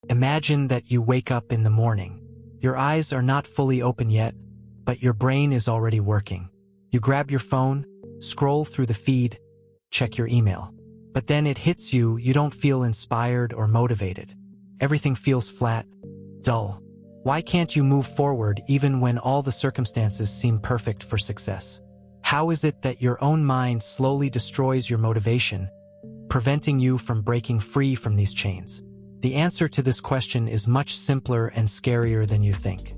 Imagine that you wake up in the morning. Your eyes are not fully open yet, but your brain is already working. You grab your phone, scroll through the feed, check your email. But then it hits you, you don't feel inspired or motivated. Everything feels flat, dull. Why can't you move forward even when all the circumstances seem perfect for success? How is it that your own mind slowly destroys your motivation, preventing you from breaking free from these chains? The answer to this question is much simpler and scarier than you think.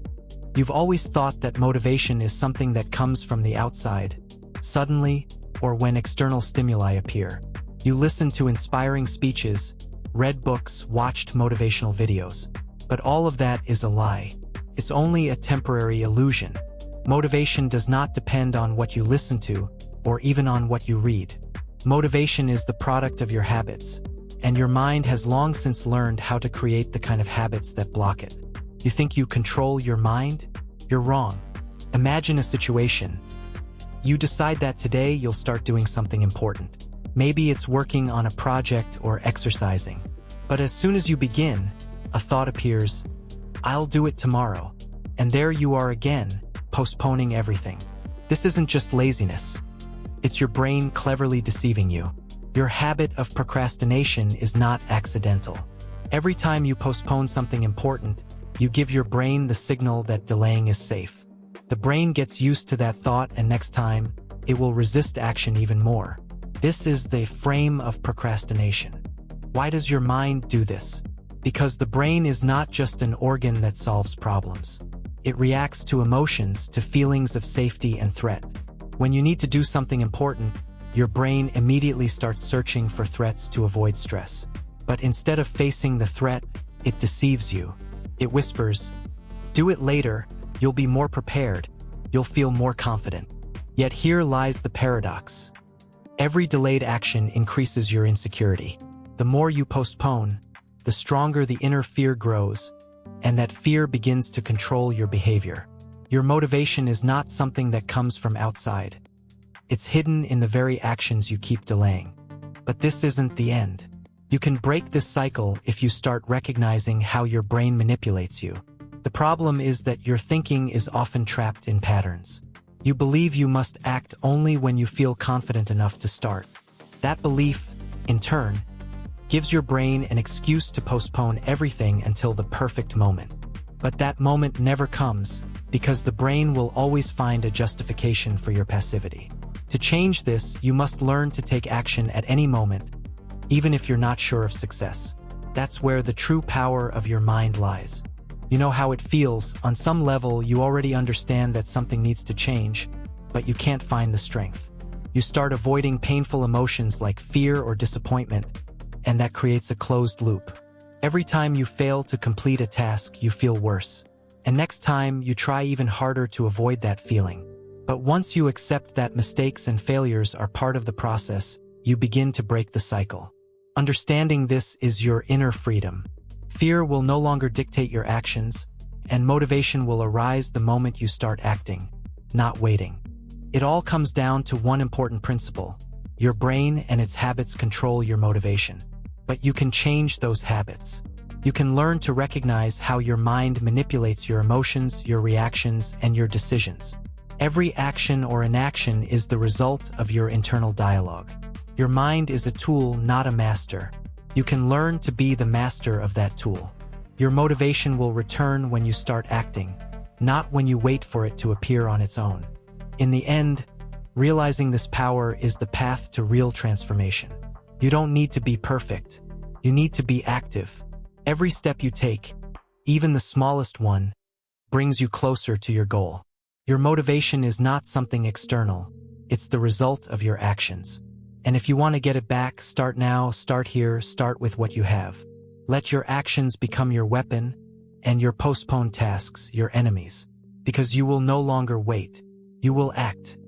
You've always thought that motivation is something that comes from the outside, suddenly, or when external stimuli appear. You listened to inspiring speeches, read books, watched motivational videos. But all of that is a lie. It's only a temporary illusion. Motivation does not depend on what you listen to, or even on what you read. Motivation is the product of your habits, and your mind has long since learned how to create the kind of habits that block it. You think you control your mind? You're wrong. Imagine a situation. You decide that today you'll start doing something important. Maybe it's working on a project or exercising. But as soon as you begin, a thought appears, I'll do it tomorrow. And there you are again, postponing everything. This isn't just laziness. It's your brain cleverly deceiving you. Your habit of procrastination is not accidental. Every time you postpone something important, you give your brain the signal that delaying is safe. The brain gets used to that thought, and next time, it will resist action even more. This is the frame of procrastination. Why does your mind do this? Because the brain is not just an organ that solves problems. It reacts to emotions, to feelings of safety and threat. When you need to do something important, your brain immediately starts searching for threats to avoid stress. But instead of facing the threat, it deceives you. It whispers, do it later, you'll be more prepared, you'll feel more confident. Yet here lies the paradox. Every delayed action increases your insecurity. The more you postpone, the stronger the inner fear grows, and that fear begins to control your behavior. Your motivation is not something that comes from outside. It's hidden in the very actions you keep delaying. But this isn't the end. You can break this cycle if you start recognizing how your brain manipulates you. The problem is that your thinking is often trapped in patterns. You believe you must act only when you feel confident enough to start. That belief, in turn, gives your brain an excuse to postpone everything until the perfect moment. But that moment never comes, because the brain will always find a justification for your passivity. To change this, you must learn to take action at any moment, even if you're not sure of success. That's where the true power of your mind lies. You know how it feels. On some level, you already understand that something needs to change, but you can't find the strength. You start avoiding painful emotions like fear or disappointment, and that creates a closed loop. Every time you fail to complete a task, you feel worse. And next time, you try even harder to avoid that feeling. But once you accept that mistakes and failures are part of the process, you begin to break the cycle. Understanding this is your inner freedom. Fear will no longer dictate your actions, and motivation will arise the moment you start acting, not waiting. It all comes down to one important principle. Your brain and its habits control your motivation. But you can change those habits. You can learn to recognize how your mind manipulates your emotions, your reactions, and your decisions. Every action or inaction is the result of your internal dialogue. Your mind is a tool, not a master. You can learn to be the master of that tool. Your motivation will return when you start acting, not when you wait for it to appear on its own. In the end, realizing this power is the path to real transformation. You don't need to be perfect. You need to be active. Every step you take, even the smallest one, brings you closer to your goal. Your motivation is not something external. It's the result of your actions. And if you want to get it back, start now, start here, start with what you have. Let your actions become your weapon, and your postponed tasks your enemies. Because you will no longer wait. You will act.